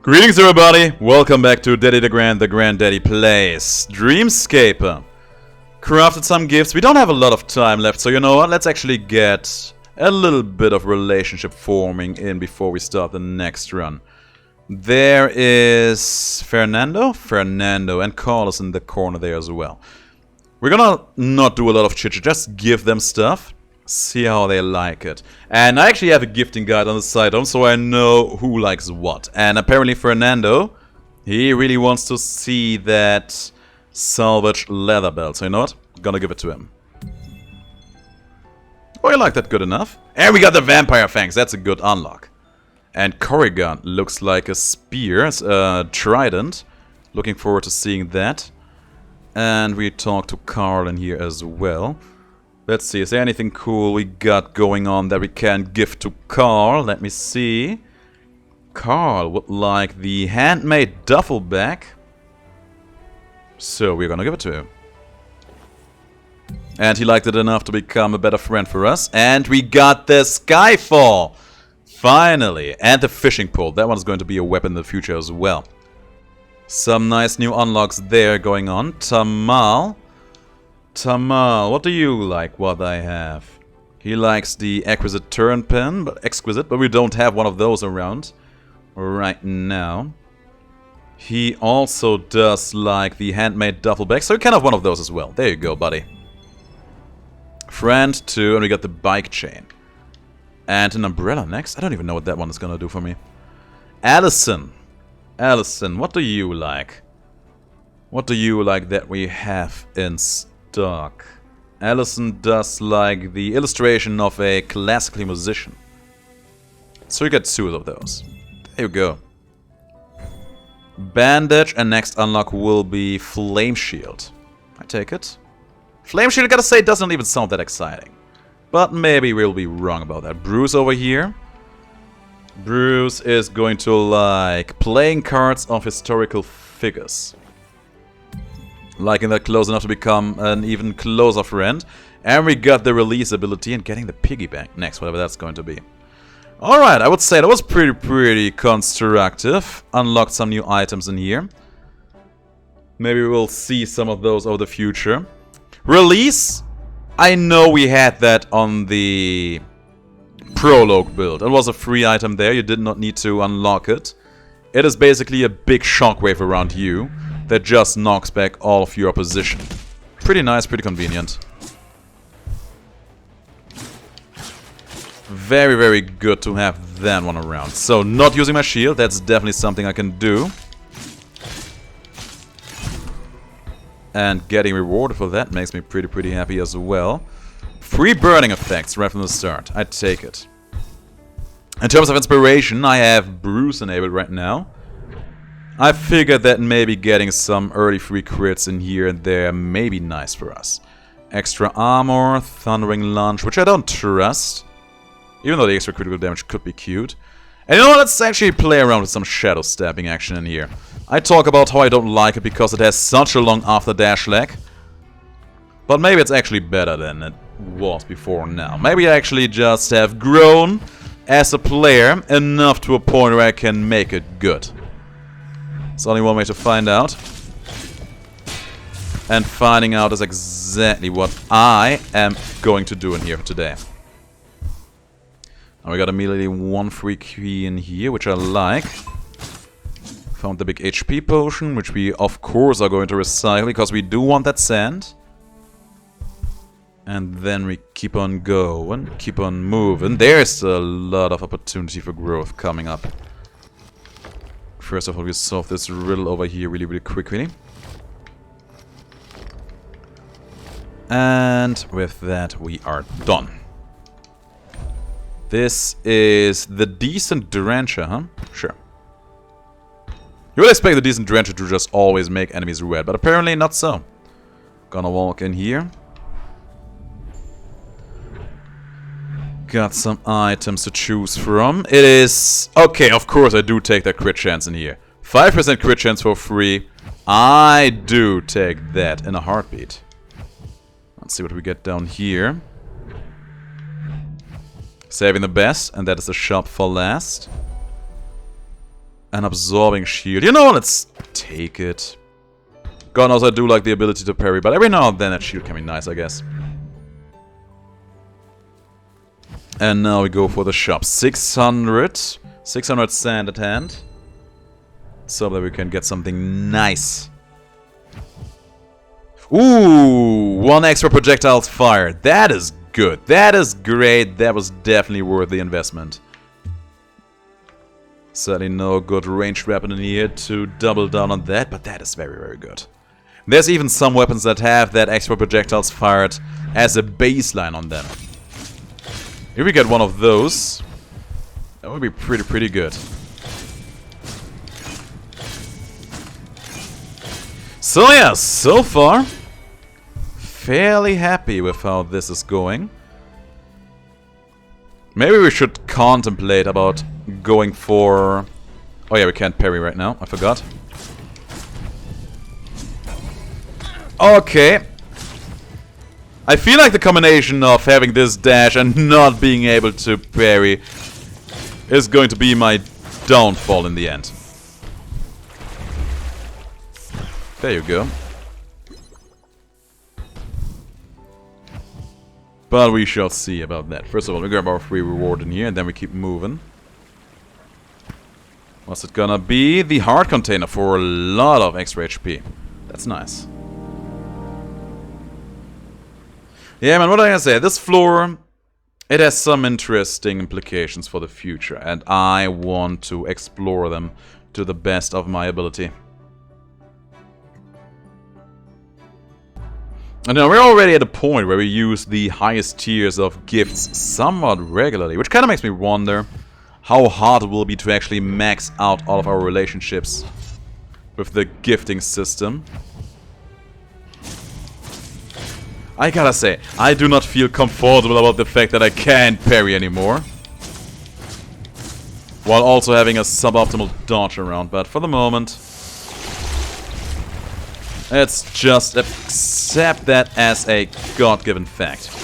Greetings everybody, welcome back to Daddy DeGrand, the Granddaddy Plays Dreamscaper. Crafted some gifts, we don't have a lot of time left, so you know what, let's actually get a little bit of relationship forming in before we start the next run. There is Fernando, and Carlos in the corner there as well. We're gonna not do a lot of chit-chat, just give them stuff. See how they like it. And I actually have a gifting guide on the side, so I know who likes what. And apparently Fernando, he really wants to see that salvage leather belt. So you know what? Gonna give it to him. Oh, you like that good enough? And we got the vampire fangs. That's a good unlock. And Corrigan looks like a spear, a trident. Looking forward to seeing that. And we talk to Carl in here as well. Let's see, is there anything cool we got going on that we can give to Carl? Let me see. Carl would like the handmade duffel bag. So we're gonna give it to him. And he liked it enough to become a better friend for us. And we got the Skyfall! Finally! And the fishing pole. That one's going to be a weapon in the future as well. Some nice new unlocks there going on. Tamal, what do you like what I have? He likes the exquisite turn pen, but we don't have one of those around right now. He also does like the handmade duffel bag, so kind of one of those as well. There you go, buddy. Friend 2, and we got the bike chain. And an umbrella next. I don't even know what that one is gonna do for me. Allison, what do you like? What do you like that we have in stock? Allison does like the illustration of a classical musician. So you get 2 of those. There you go. Bandage, and next unlock will be Flame Shield. I take it. Flame Shield, I gotta say, doesn't even sound that exciting. But maybe we'll be wrong about that. Bruce over here. Bruce is going to like playing cards of historical figures. Liking that close enough to become an even closer friend. And we got the release ability and getting the piggy bank next, whatever that's going to be. Alright, I would say that was pretty constructive. Unlocked some new items in here. Maybe we'll see some of those over the future. Release? I know we had that on the prologue build. It was a free item there, you did not need to unlock it. It is basically a big shockwave around you that just knocks back all of your opposition. Pretty nice, pretty convenient. Very good to have that one around. So, not using my shield, that's definitely something I can do. And getting rewarded for that makes me pretty happy as well. Free burning effects right from the start. I take it. In terms of inspiration, I have Bruce enabled right now. I figured that maybe getting some early free crits in here and there may be nice for us. Extra armor, thundering lunge, which I don't trust. Even though the extra critical damage could be cute. And you know what, let's actually play around with some shadow stabbing action in here. I talk about how I don't like it because it has such a long after dash lag. But maybe it's actually better than it was before now. Maybe I actually just have grown as a player enough to a point where I can make it good. There's only one way to find out. And finding out is exactly what I am going to do in here today. Now we got immediately 1 free key in here, which I like. Found the big HP potion, which we of course are going to recycle, because we do want that sand. And then we keep on going, keep on moving. There's a lot of opportunity for growth coming up. First of all, we solve this riddle over here really quickly. And with that, we are done. This is the decent Drencher, huh? Sure. You would expect the decent Drencher to just always make enemies red, but apparently not so. Gonna walk in here. Got some items to choose from. It is... Okay, of course I do take that crit chance in here. 5% crit chance for free. I do take that in a heartbeat. Let's see what we get down here. Saving the best, and that is the shop for last. An absorbing shield. You know what? Let's take it. God knows I do like the ability to parry, but every now and then that shield can be nice, I guess. And now we go for the shop. 600 sand at hand. So that we can get something nice. Ooh, 1 extra projectile fire. That is good. That is great. That was definitely worth the investment. Certainly no good ranged weapon in here to double down on that, but that is very, very good. There's even some weapons that have that extra projectiles fired as a baseline on them. If we get one of those, that would be pretty good. So yeah, so far, fairly happy with how this is going. Maybe we should contemplate about going for... Oh yeah, we can't parry right now, I forgot. Okay. I feel like the combination of having this dash and not being able to parry is going to be my downfall in the end. There you go. But we shall see about that. First of all, we grab our free reward in here and then we keep moving. What's it gonna be? The heart container for a lot of extra HP. That's nice. Yeah, man, what I gotta say? This floor, it has some interesting implications for the future. And I want to explore them to the best of my ability. And now we're already at a point where we use the highest tiers of gifts somewhat regularly, which kind of makes me wonder how hard it will be to actually max out all of our relationships with the gifting system. I gotta say, I do not feel comfortable about the fact that I can't parry anymore, while also having a suboptimal dodge around, but for the moment, let's just accept that as a God-given fact.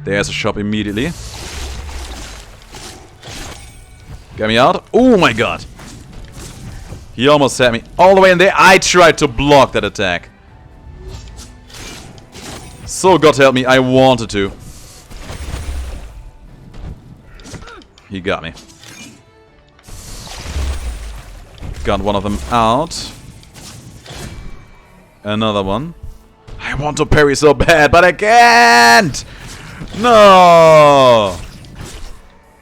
There's a shop immediately. Get me out. Oh my god. He almost had me all the way in there. I tried to block that attack. So God help me, I wanted to. He got me. Got one of them out. Another one. I want to parry so bad, but I can't! No!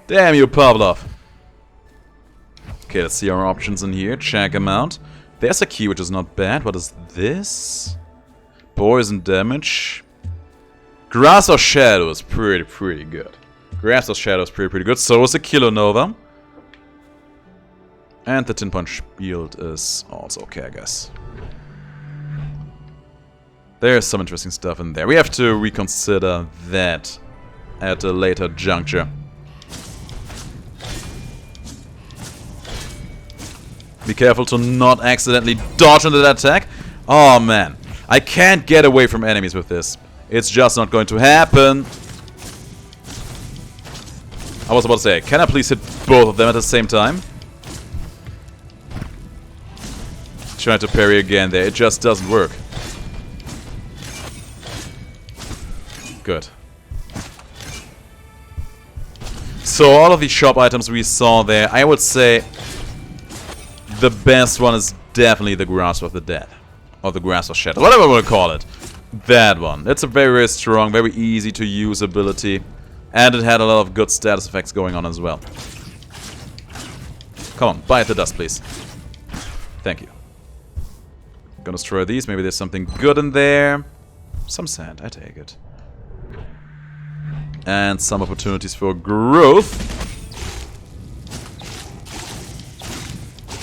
Damn you, Pavlov. Okay, let's see our options in here. Check them out. There's a key, which is not bad. What is this? Poison damage. Grass or Shadow is pretty good. Grass or Shadow is pretty good. So is a Kilonova. And the 10-punch shield is also okay, I guess. There's some interesting stuff in there. We have to reconsider that at a later juncture. Be careful to not accidentally dodge into that attack. Oh man, I can't get away from enemies with this. It's just not going to happen. I was about to say, can I please hit both of them at the same time? Trying to parry again there, it just doesn't work. Good. So all of the shop items we saw there, I would say the best one is definitely the Grasp of the Dead. Or the Grasp of Shadow, whatever we want to call it. That one. It's a very, very strong, very easy to use ability. And it had a lot of good status effects going on as well. Come on, bite the dust, please. Thank you. Gonna destroy these, maybe there's something good in there. Some sand, I take it. And some opportunities for growth.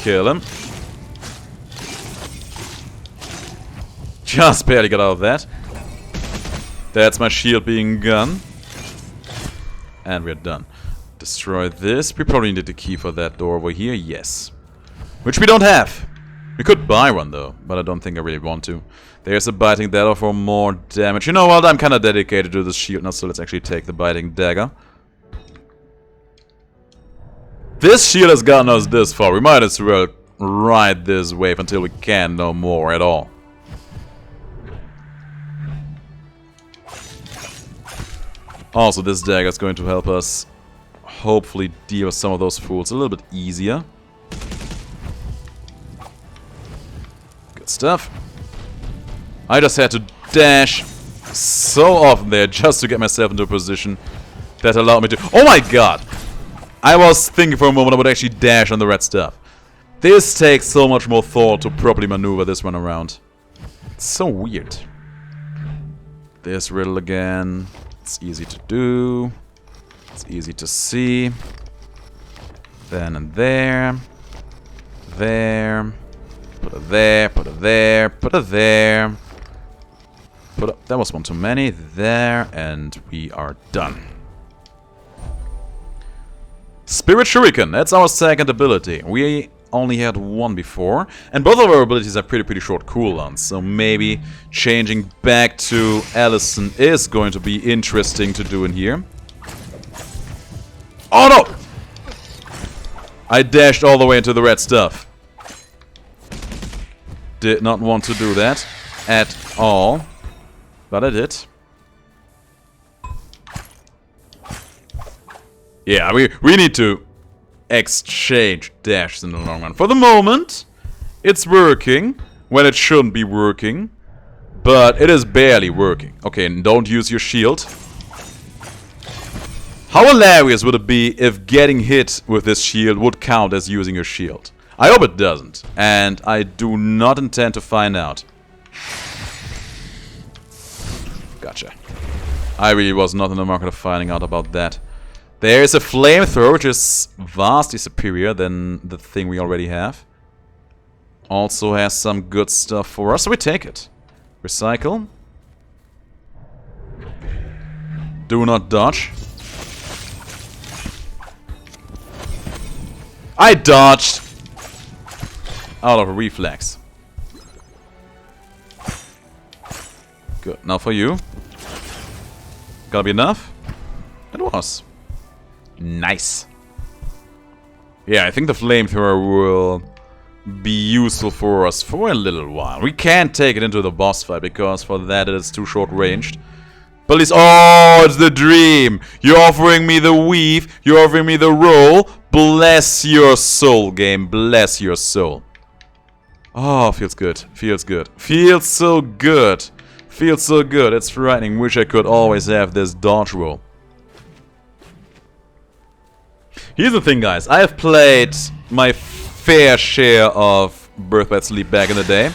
Kill him. Just barely got out of that. That's my shield being gone. And we're done. Destroy this. We probably need the key for that door over here. Yes. Which we don't have. We could buy one though, but I don't think I really want to. There's a biting dagger for more damage. You know what? I'm kind of dedicated to this shield now, so let's actually take the biting dagger. This shield has gotten us this far. We might as well ride this wave until we can no more at all. Also, this dagger is going to help us hopefully deal with some of those fools a little bit easier. Good stuff. I just had to dash so often there just to get myself into a position that allowed me to... Oh my god! I was thinking for a moment I would actually dash on the red stuff. This takes so much more thought to properly maneuver this one around. It's so weird. This riddle again. It's easy to do. It's easy to see. Then and there. There. Put it there, put it there, put it there. Put it... That was one too many. There, and we are done. Spirit Shuriken, that's our second ability. We only had one before, and both of our abilities have pretty short cooldowns, so maybe changing back to Allison is going to be interesting to do in here. Oh no! I dashed all the way into the red stuff. Did not want to do that at all, but I did. Yeah, we need to exchange dashes in the long run. For the moment, it's working when it shouldn't be working, but it is barely working. Okay, and don't use your shield. How hilarious would it be if getting hit with this shield would count as using your shield? I hope it doesn't, and I do not intend to find out. Gotcha. I really was not in the market of finding out about that. There is a flamethrower, which is vastly superior than the thing we already have. Also has some good stuff for us, so we take it. Recycle. Do not dodge. I dodged! Out of a reflex. Good, now for you. Gotta be enough? It was. Nice. Yeah, I think the flamethrower will be useful for us for a little while. We can't take it into the boss fight because for that it is too short ranged. But at least... Oh, it's the dream! You're offering me the weave, you're offering me the roll. Bless your soul, game. Bless your soul. Oh, feels good. Feels good. Feels so good. Feels so good. It's frightening. Wish I could always have this dodge roll. Here's the thing, guys. I have played my fair share of Birth by Sleep back in the day.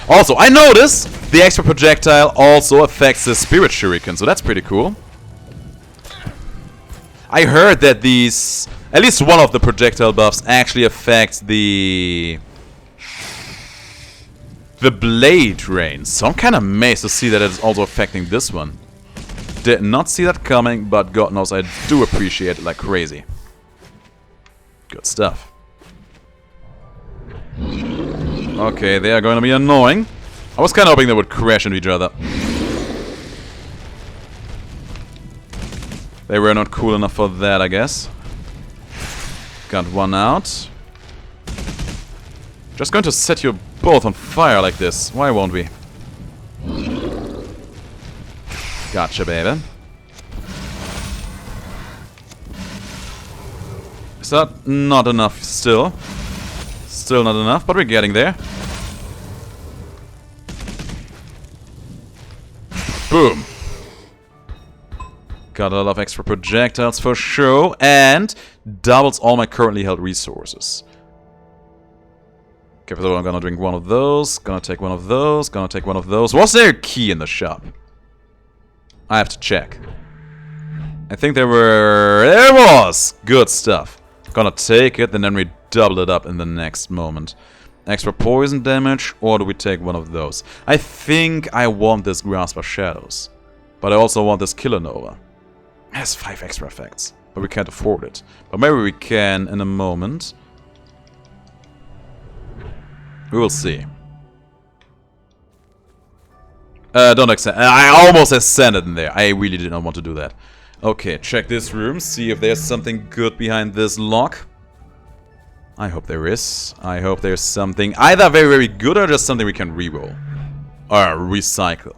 Also, I noticed the extra projectile also affects the Spirit Shuriken, so that's pretty cool. I heard that these... At least one of the projectile buffs actually affects the blade range. So I'm kind of amazed to see that it's also affecting this one. Did not see that coming, but God knows I do appreciate it like crazy. Good stuff. Okay, they are going to be annoying. I was kind of hoping they would crash into each other. They were not cool enough for that, I guess. Got one out. Just going to set you both on fire like this. Why won't we? Gotcha, baby. Is that not enough still? Still not enough, but we're getting there. Boom. Got a lot of extra projectiles for show, and doubles all my currently held resources. Okay, so I'm gonna drink one of those, gonna take one of those, gonna take one of those. Was there a key in the shop? I have to check. I think there was! Good stuff. Gonna take it, and then we double it up in the next moment. Extra poison damage, or do we take one of those? I think I want this Grasp of Shadows. But I also want this Killer Nova. It has 5 extra effects, but we can't afford it. But maybe we can in a moment. We will see. Don't accept. I almost ascended in there. I really did not want to do that. Okay, check this room. See if there's something good behind this lock. I hope there is. I hope there's something either very, very good or just something we can reroll. Or recycle.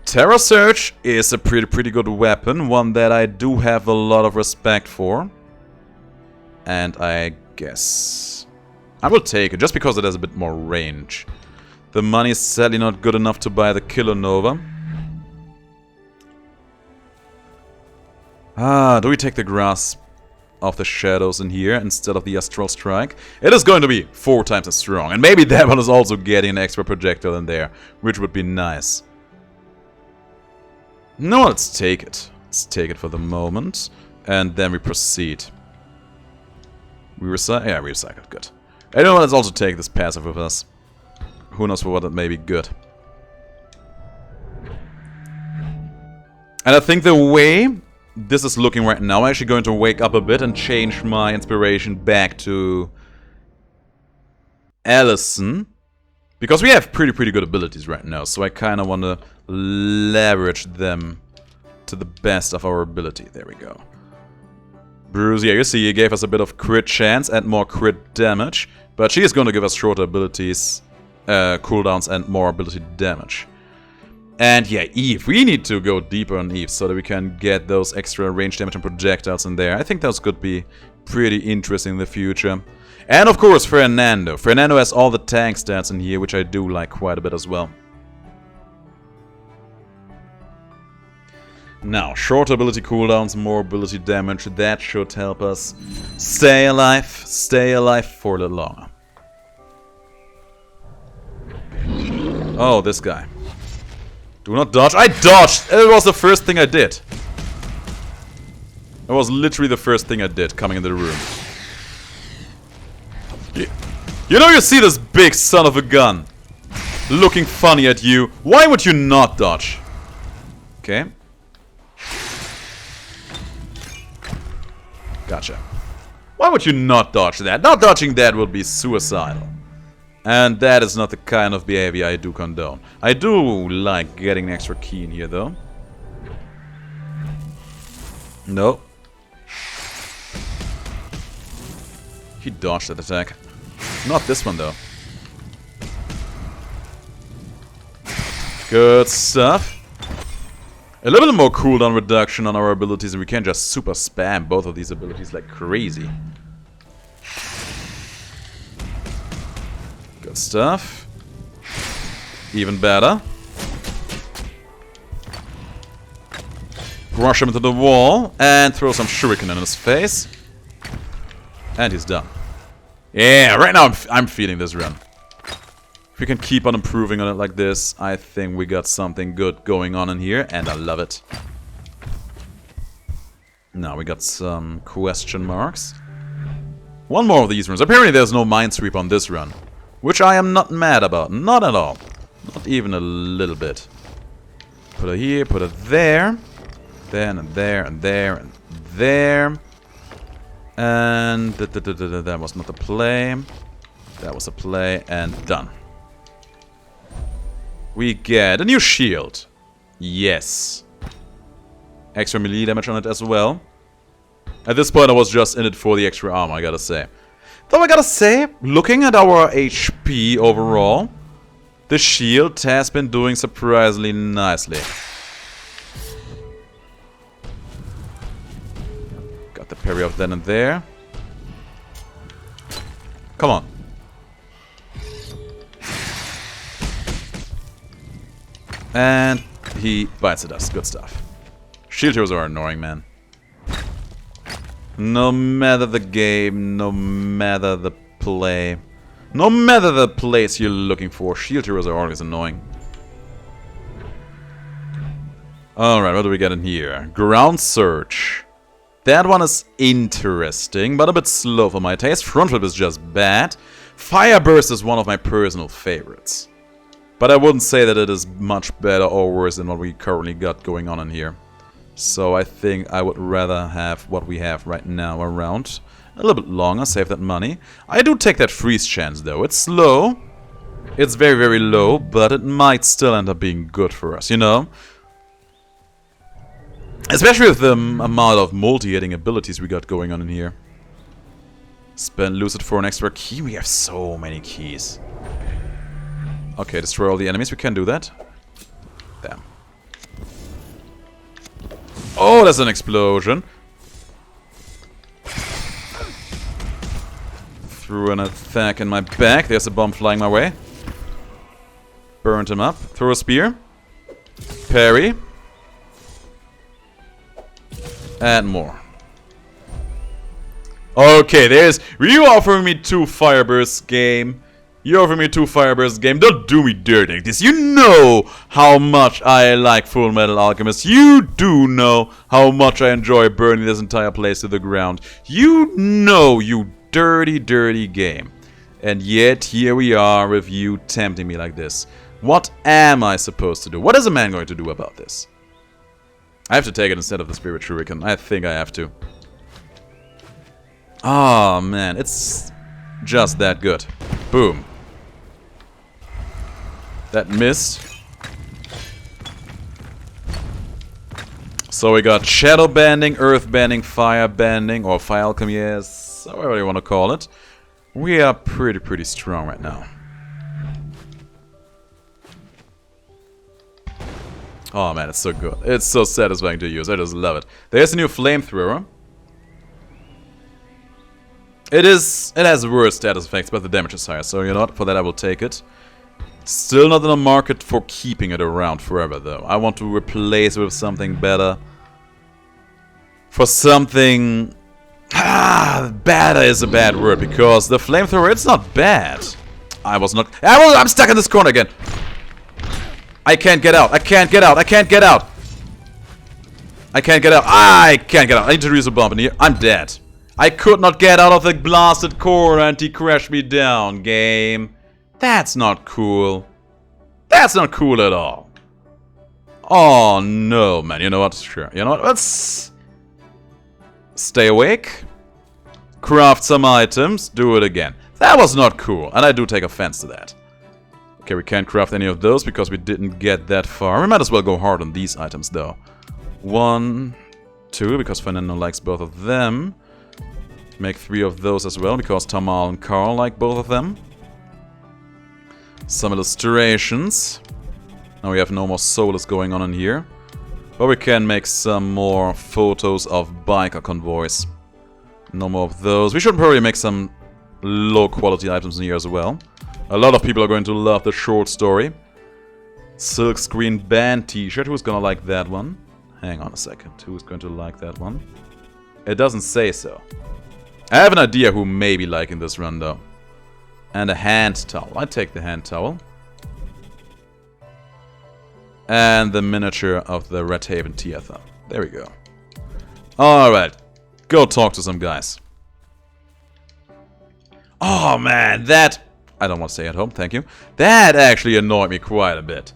Terror Surge is a pretty good weapon. One that I do have a lot of respect for. And I guess I will take it just because it has a bit more range. The money is sadly not good enough to buy the Killer Nova. Do we take the Grasp of the Shadows in here instead of the Astral Strike? It is going to be 4 times as strong. And maybe that one is also getting an extra projectile in there, which would be nice. No, let's take it. Let's take it for the moment. And then we proceed. We recycle? Yeah, we recycled. Good. I know, let's also take this passive with us. Who knows for what it may be good. And I think the way this is looking right now, I'm actually going to wake up a bit and change my inspiration back to Allison. Because we have pretty good abilities right now, so I kind of want to leverage them to the best of our ability. There we go. Bruce, yeah, you see, he gave us a bit of crit chance and more crit damage. But she is going to give us shorter abilities, cooldowns and more ability damage. And yeah, Eve. We need to go deeper on Eve so that we can get those extra range damage and projectiles in there. I think those could be pretty interesting in the future. And of course, Fernando. Fernando has all the tank stats in here, which I do like quite a bit as well. Now, shorter ability cooldowns, more ability damage. That should help us stay alive for a little longer. Oh, this guy. Do not dodge. I dodged! It was the first thing I did. It was literally the first thing I did coming into the room. You know, you see this big son of a gun looking funny at you. Why would you not dodge? Okay. Gotcha. Why would you not dodge that? Not dodging that would be suicidal. And that is not the kind of behavior I do condone. I do like getting an extra key in here, though. No. He dodged that attack. Not this one, though. Good stuff. A little bit more cooldown reduction on our abilities, and we can just super spam both of these abilities like crazy. Good stuff. Even better. Rush him into the wall and throw some shuriken in his face. And he's done. Yeah, right now I'm feeling this run. If we can keep on improving on it like this, I think we got something good going on in here, and I love it. Now we got some question marks. One more of these runs. Apparently there's no Minesweep on this run. Which I am not mad about. Not at all. Not even a little bit. Put it here, put it there. Then and there and there and there. And that was not a play. That was a play and done. We get a new shield. Yes. Extra melee damage on it as well. At this point I was just in it for the extra armor, I gotta say. Though I gotta say, looking at our HP overall, the shield has been doing surprisingly nicely. Got the parry off then and there. Come on. And he bites at us. Good stuff. Shield heroes are annoying, man. No matter the game, no matter the play, no matter the place you're looking for, shield heroes are always annoying. Alright, what do we get in here? Ground Search. That one is interesting, but a bit slow for my taste. Front flip is just bad. Fire Burst is one of my personal favorites. But I wouldn't say that it is much better or worse than what we currently got going on in here. So I think I would rather have what we have right now around. A little bit longer, save that money. I do take that freeze chance though. It's low. It's very low, but it might still end up being good for us, you know? Especially with the amount of multi-hitting abilities we got going on in here. Spend Lucid for an extra key. We have so many keys. Okay, destroy all the enemies. We can do that. Damn. Oh, there's an explosion. Threw an attack in my back. There's a bomb flying my way. Burned him up. Throw a spear. Parry. And more. Okay, there's... You offering me 2 firebursts, game. You offering me 2 firebursts, game. Don't do me dirty like this. You know how much I like Full Metal Alchemist. You do know how much I enjoy burning this entire place to the ground. You know, you dirty, dirty game. And yet, here we are with you tempting me like this. What am I supposed to do? What is a man going to do about this? I have to take it instead of the Spirit Shuriken. I think I have to. Oh, man. It's just that good. Boom. That missed. So we got Shadow Banding, Earth Banding, Fire Banding, or Fire Alchemy, yes, whatever you want to call it. We are pretty strong right now. Oh man, it's so good. It's so satisfying to use. I just love it. There's a new Flamethrower. It has worse status effects, but the damage is higher. So you know what? For that I will take it. Still not in the market for keeping it around forever though. I want to replace it with something better. For something... better is a bad word, because the Flamethrower, it's not bad. I'm stuck in this corner again. I can't get out. I can't get out. I can't get out. I can't get out. I can't get out. I need to use a bomb in here. I'm dead. I could not get out of the blasted corner and he crashed me down, game. That's not cool. That's not cool at all. Oh no, man. You know what? Sure. You know what? Let's stay awake. Craft some items. Do it again. That was not cool. And I do take offense to that. Okay, we can't craft any of those because we didn't get that far. We might as well go hard on these items though. 1, 2, because Fernando likes both of them. Make 3 of those as well, because Tamal and Carl like both of them. Some illustrations. Now we have no more soulless going on in here. But we can make some more photos of biker convoys. No more of those. We should probably make some low quality items in here as well. A lot of people are going to love the short story. Silkscreen band t-shirt. Who's gonna like that one? Hang on a second. Who's going to like that one? It doesn't say so. I have an idea who may be liking this run though. And a hand towel. I take the hand towel. And the miniature of the Red Haven Theater. There we go. Alright. Go talk to some guys. Oh man, that... I don't want to stay at home, thank you. That actually annoyed me quite a bit.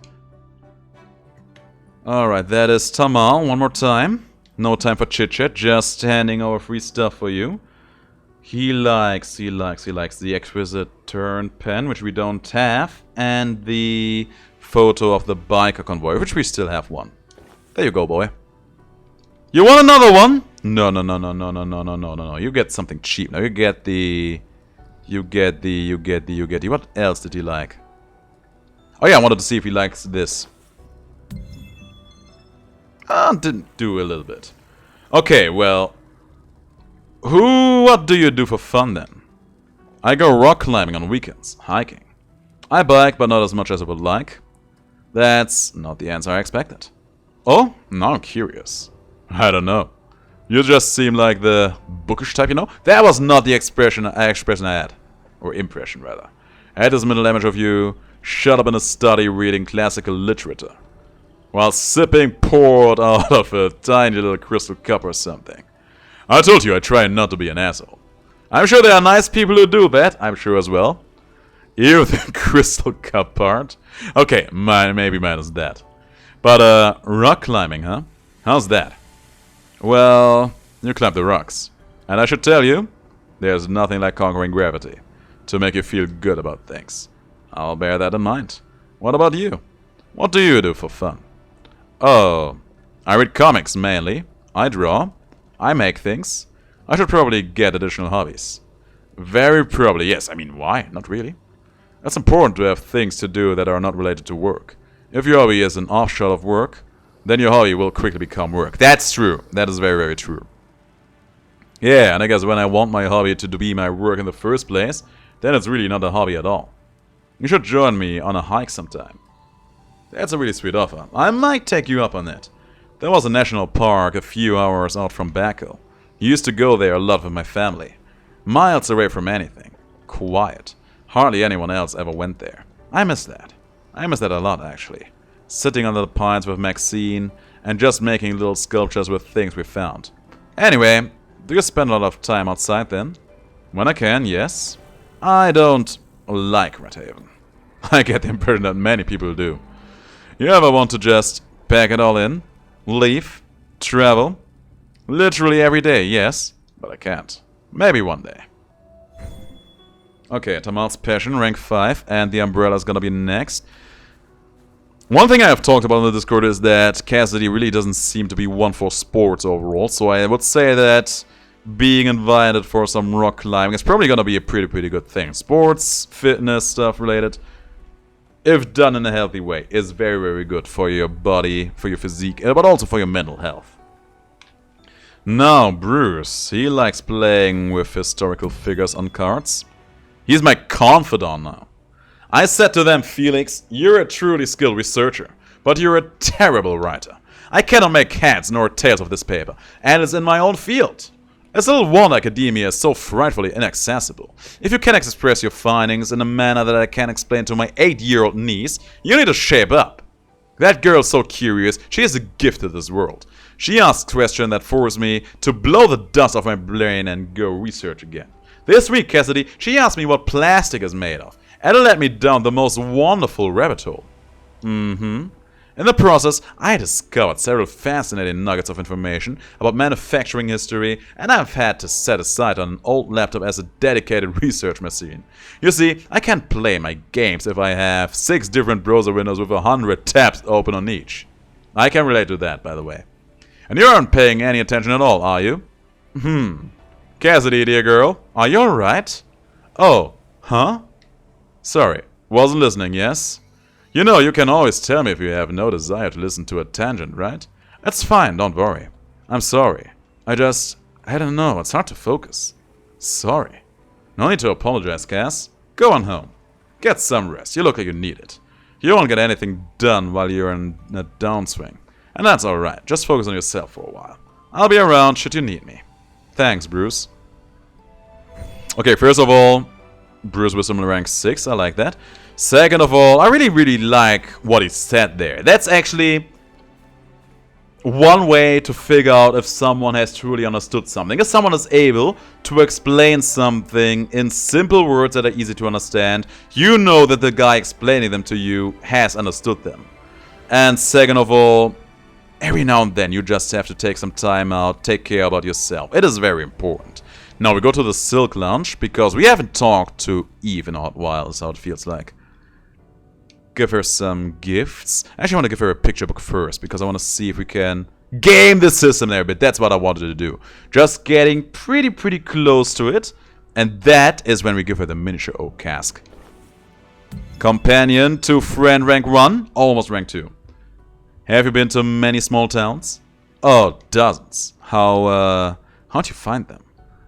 Alright, that is Tamal. One more time. No time for chit-chat, just handing over free stuff for you. He likes the exquisite turn pen, which we don't have, and the photo of the biker convoy, which we still have one. There you go, boy. You want another one? No. You get something cheap now. You get the... What else did he like? Oh yeah, I wanted to see if he likes this. Didn't do a little bit. Okay, well... What do you do for fun then? I go rock climbing on weekends, hiking. I bike, but not as much as I would like. That's not the answer I expected. Oh, now I'm curious. I don't know. You just seem like the bookish type, you know? That was not the expression I had. Or impression, rather. I had this mental image of you shut up in a study reading classical literature. While sipping poured out of a tiny little crystal cup or something. I told you I try not to be an asshole. I'm sure there are nice people who do that, I'm sure as well. Ew, the crystal cup part. Okay, maybe minus that. But, rock climbing, huh? How's that? Well, you climb the rocks. And I should tell you, there's nothing like conquering gravity to make you feel good about things. I'll bear that in mind. What about you? What do you do for fun? Oh, I read comics mainly. I draw. I make things. I should probably get additional hobbies. Very probably, yes. I mean, why? Not really. It's important to have things to do that are not related to work. If your hobby is an offshoot of work, then your hobby will quickly become work. That's true. That is very, very true. Yeah, and I guess when I want my hobby to be my work in the first place, then it's really not a hobby at all. You should join me on a hike sometime. That's a really sweet offer. I might take you up on it. There was a national park a few hours out from Baco. Used to go there a lot with my family. Miles away from anything. Quiet. Hardly anyone else ever went there. I miss that. I miss that a lot, actually. Sitting under the pines with Maxine and just making little sculptures with things we found. Anyway, do you spend a lot of time outside then? When I can, yes. I don't like Red Haven. I get the impression that many people do. You ever want to just pack it all in, leave, travel? Literally every day, yes, but I can't. Maybe one day. Okay, Tamal's Passion, rank 5, and the Umbrella's gonna be next. One thing I have talked about in the Discord is that Cassidy really doesn't seem to be one for sports overall, so I would say that being invited for some rock climbing is probably gonna be a pretty good thing. Sports, fitness stuff related, if done in a healthy way, is very good for your body, for your physique, but also for your mental health. Now, Bruce, he likes playing with historical figures on cards. He's my confidant now. I said to them, Felix, you're a truly skilled researcher, but you're a terrible writer. I cannot make heads nor tails of this paper, and it's in my own field. It's little wonder academia is so frightfully inaccessible. If you can express your findings in a manner that I can explain to my 8-year-old niece, you need to shape up. That girl's so curious, she is a gift to this world. She asks questions that force me to blow the dust off my brain and go research again. This week, Cassidy, she asked me what plastic is made of, and it led me down the most wonderful rabbit hole. In the process, I discovered several fascinating nuggets of information about manufacturing history, and I've had to set aside on an old laptop as a dedicated research machine. You see, I can't play my games if I have 6 different browser windows with 100 tabs open on each. I can relate to that, by the way. And you aren't paying any attention at all, are you? Cassidy, dear girl, are you alright? Oh, huh? Sorry, wasn't listening, yes? You know, you can always tell me if you have no desire to listen to a tangent, right? That's fine, don't worry. I'm sorry. I don't know, it's hard to focus. Sorry. No need to apologize, Cass. Go on home. Get some rest, you look like you need it. You won't get anything done while you're in a downswing. And that's alright, just focus on yourself for a while. I'll be around should you need me. Thanks, Bruce. Okay, first of all, Bruce Wisdom rank 6, I like that. Second of all, I really like what he said there. That's actually one way to figure out if someone has truly understood something. If someone is able to explain something in simple words that are easy to understand, you know that the guy explaining them to you has understood them. And second of all, every now and then you just have to take some time out, take care about yourself. It is very important. Now we go to the Silk Lounge, because we haven't talked to Eve in a hot while, is how it feels like. Give her some gifts. I actually want to give her a picture book first, because I want to see if we can game the system there a bit. That's what I wanted to do. Just getting pretty close to it. And that is when we give her the miniature oak cask. Companion to friend rank 1, almost rank 2. Have you been to many small towns? Oh, dozens. How'd you find them?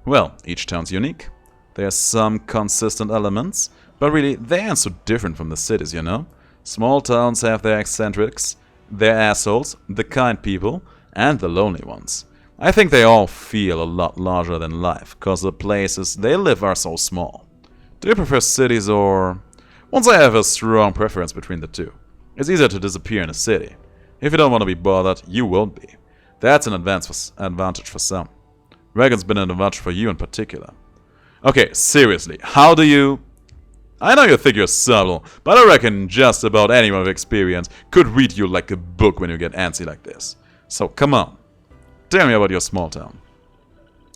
Well, each town's unique. There's some consistent elements, but really, they aren't so different from the cities, you know? Small towns have their eccentrics, their assholes, the kind people, and the lonely ones. I think they all feel a lot larger than life, cause the places they live are so small. Do you prefer cities or... Once I have a strong preference between the two. It's easier to disappear in a city. If you don't want to be bothered, you won't be. That's an advantage for some. Reckon's been an advantage for you in particular. Okay, seriously, how do you... I know you think you're subtle, but I reckon just about anyone with experience could read you like a book when you get antsy like this. So, come on. Tell me about your small town.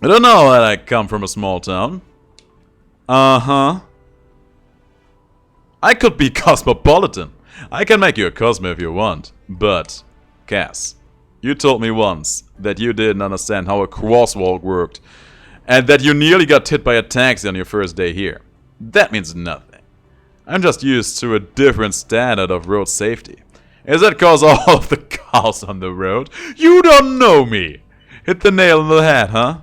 I don't know that I come from a small town. Uh-huh. I could be cosmopolitan. I can make you a Cosmo if you want. But, Cass, you told me once that you didn't understand how a crosswalk worked. And that you nearly got hit by a taxi on your first day here. That means nothing. I'm just used to a different standard of road safety. Is that cause all of the cars on the road? You don't know me! Hit the nail on the head, huh?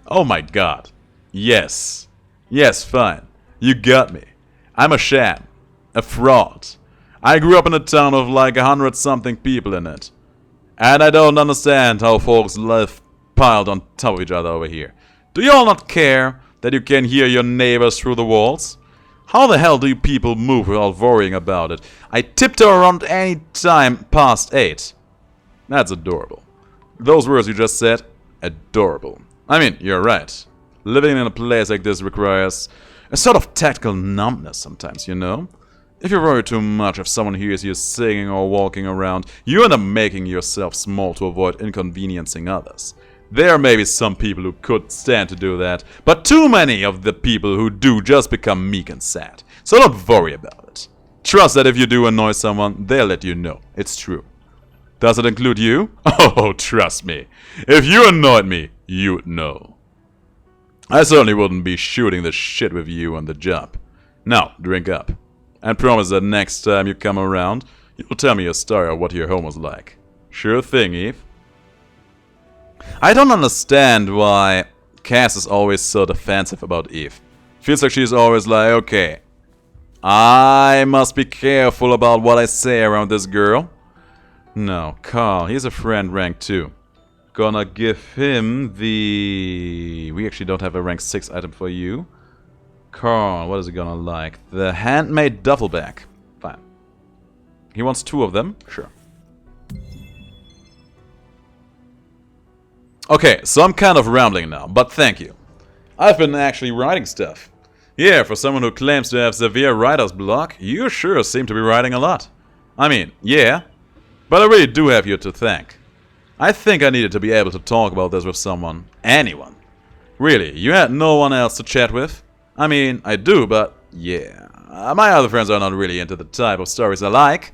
Oh my god. Yes. Yes, fine. You got me. I'm a sham. A fraud. I grew up in a town of like 100-something people in it. And I don't understand how folks live piled on top of each other over here. Do you all not care that you can hear your neighbors through the walls? How the hell do you people move without worrying about it? I tiptoe around any time past 8. That's adorable. Those words you just said, adorable. I mean, you're right. Living in a place like this requires a sort of tactical numbness sometimes, you know? If you worry too much if someone hears you singing or walking around, you end up making yourself small to avoid inconveniencing others. There may be some people who could stand to do that, but too many of the people who do just become meek and sad. So don't worry about it. Trust that if you do annoy someone, they'll let you know. It's true. Does it include you? Oh, trust me. If you annoyed me, you'd know. I certainly wouldn't be shooting the shit with you on the job. Now, drink up. And promise that next time you come around, you'll tell me a story of what your home was like. Sure thing, Eve. I don't understand why Cass is always so defensive about Eve. Feels like she's always like, okay, I must be careful about what I say around this girl. No, Carl, he's a friend rank 2. Gonna give him the... We actually don't have a rank 6 item for you. Carl, what is he gonna like? The handmade duffel bag. Fine. He wants 2 of them? Sure. Okay, so I'm kind of rambling now, but thank you. I've been actually writing stuff. Yeah, for someone who claims to have severe writer's block, you sure seem to be writing a lot. I mean, yeah, but I really do have you to thank. I think I needed to be able to talk about this with someone. Anyone. Really, you had no one else to chat with? I mean, I do, but yeah. My other friends are not really into the type of stories I like.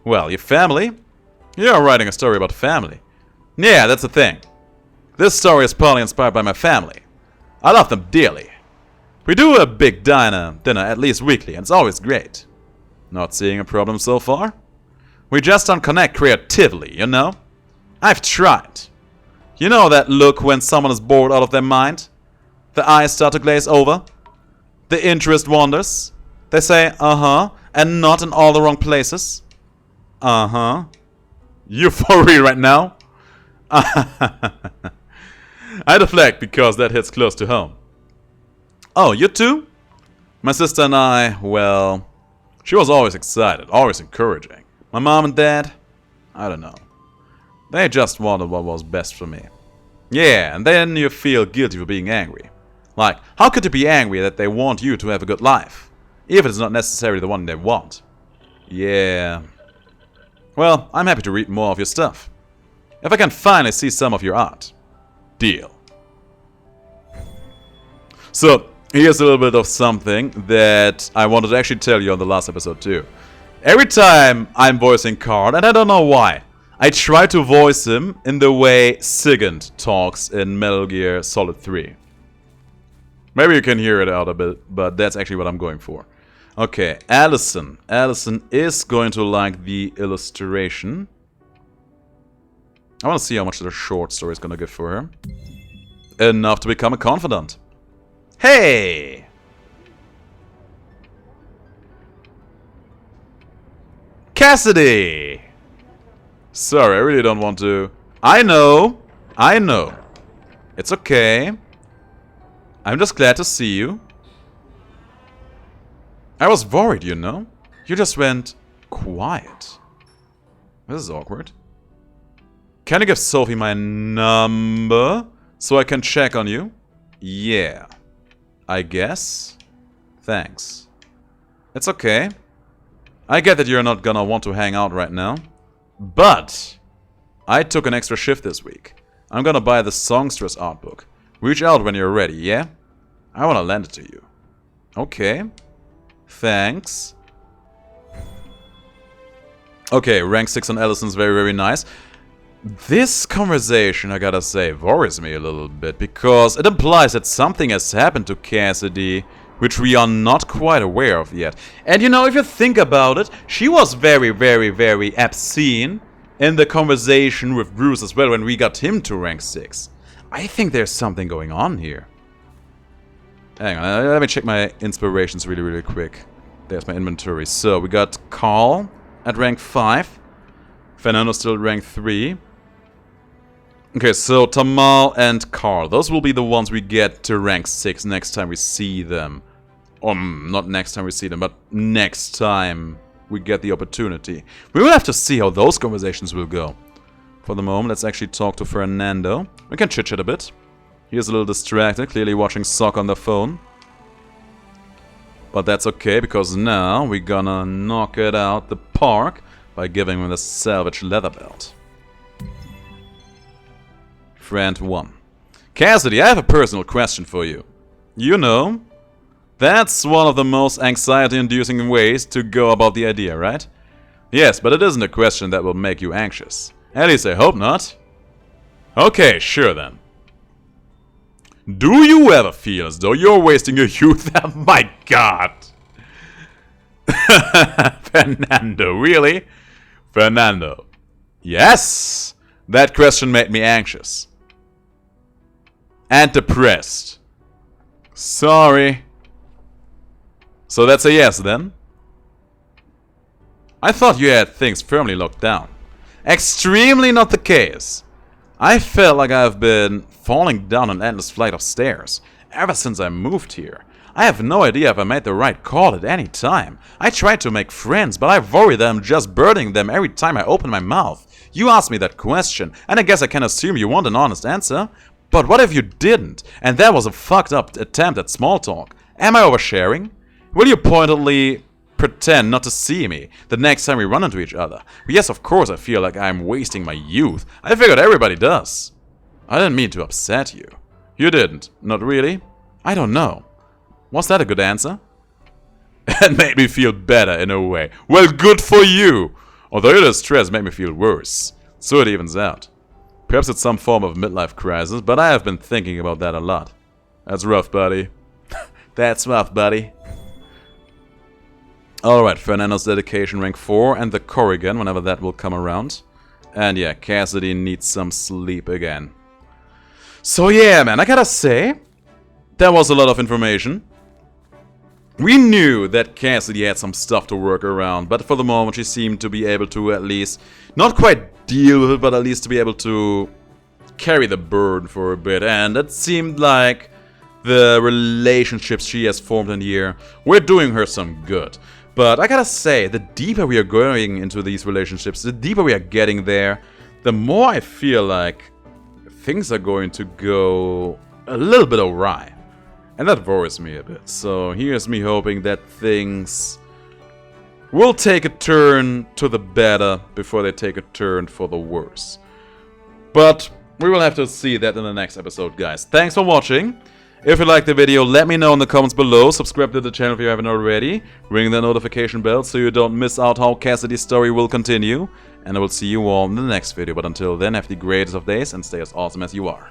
Well, your family? You're writing a story about family. Yeah, that's the thing. This story is partly inspired by my family. I love them dearly. We do a big dinner at least weekly, and it's always great. Not seeing a problem so far? We just don't connect creatively, you know? I've tried. You know that look when someone is bored out of their mind? The eyes start to glaze over? The interest wanders? They say, uh-huh, and not in all the wrong places? Uh-huh. You for real right now? I deflect because that hits close to home. Oh, you too? My sister and I, well, she was always excited, always encouraging. My mom and dad, I don't know. They just wanted what was best for me. Yeah, and then you feel guilty for being angry. Like, how could you be angry that they want you to have a good life? If it's not necessarily the one they want. Yeah. Well, I'm happy to read more of your stuff. If I can finally see some of your art. Deal. So, here's a little bit of something that I wanted to actually tell you on the last episode too. Every time I'm voicing Karl, and I don't know why, I try to voice him in the way Sigurd talks in Metal Gear Solid 3. Maybe you can hear it out a bit, but that's actually what I'm going for. Okay, Allison. Allison is going to like the illustration. I want to see how much the short story is going to give for her. Enough to become a confidant. Hey! Cassidy! Sorry, I really don't want to... I know. It's okay. I'm just glad to see you. I was worried, you know. You just went quiet. This is awkward. Can you give Sophie my number so I can check on you? Yeah. I guess. Thanks. It's okay. I get that you're not gonna want to hang out right now. But I took an extra shift this week. I'm gonna buy the Songstress art book. Reach out when you're ready, yeah? I wanna lend it to you. Okay. Thanks. Okay, rank 6 on Allison's very, very nice. This conversation, I gotta say, worries me a little bit, because it implies that something has happened to Cassidy, which we are not quite aware of yet. And you know, if you think about it, she was very, very, very obscene in the conversation with Bruce as well when we got him to rank 6. I think there's something going on here. Hang on, let me check my inspirations really, really quick. There's my inventory. So, we got Carl at rank 5. Fernando still at rank 3. Okay, so Tamal and Carl. Those will be the ones we get to rank 6 next time we see them. Or not next time we see them, but next time we get the opportunity. We will have to see how those conversations will go. For the moment, let's actually talk to Fernando. We can chit-chat a bit. He's a little distracted, clearly watching Sock on the phone. But that's okay, because now we're gonna knock it out the park by giving him the salvage leather belt. Friend 1. Cassidy, I have a personal question for you. You know, that's one of the most anxiety-inducing ways to go about the idea, right? Yes, but it isn't a question that will make you anxious. At least I hope not. Okay, sure then. Do you ever feel as though you're wasting your youth? My god! Fernando, really? Fernando. Yes! That question made me anxious. And depressed. Sorry. So that's a yes then? I thought you had things firmly locked down. Extremely not the case. I felt like I've been falling down an endless flight of stairs ever since I moved here. I have no idea if I made the right call at any time. I tried to make friends, but I worry that I'm just burdening them every time I open my mouth. You asked me that question, and I guess I can assume you want an honest answer. But what if you didn't, and that was a fucked up attempt at small talk? Am I oversharing? Will you pointedly pretend not to see me the next time we run into each other? Yes, of course I feel like I'm wasting my youth. I figured everybody does. I didn't mean to upset you. You didn't, not really? I don't know. Was that a good answer? It made me feel better in a way. Well, good for you! Although your distress made me feel worse. So it evens out. Perhaps it's some form of midlife crisis, but I have been thinking about that a lot. That's rough, buddy. That's rough, buddy. Alright, Fernando's dedication rank 4 and the Corrigan whenever that will come around. And yeah, Cassidy needs some sleep again. So yeah, man, I gotta say, that was a lot of information. We knew that Cassidy had some stuff to work around, but for the moment she seemed to be able to at least, not quite deal with it, but at least to be able to carry the burden for a bit. And it seemed like the relationships she has formed in here were doing her some good. But I gotta say, the deeper we are going into these relationships, the deeper we are getting there, the more I feel like things are going to go a little bit awry. And that worries me a bit. So here's me hoping that things will take a turn to the better before they take a turn for the worse. But we will have to see that in the next episode, guys. Thanks for watching. If you liked the video, let me know in the comments below. Subscribe to the channel if you haven't already. Ring the notification bell so you don't miss out how Cassidy's story will continue. And I will see you all in the next video. But until then, have the greatest of days and stay as awesome as you are.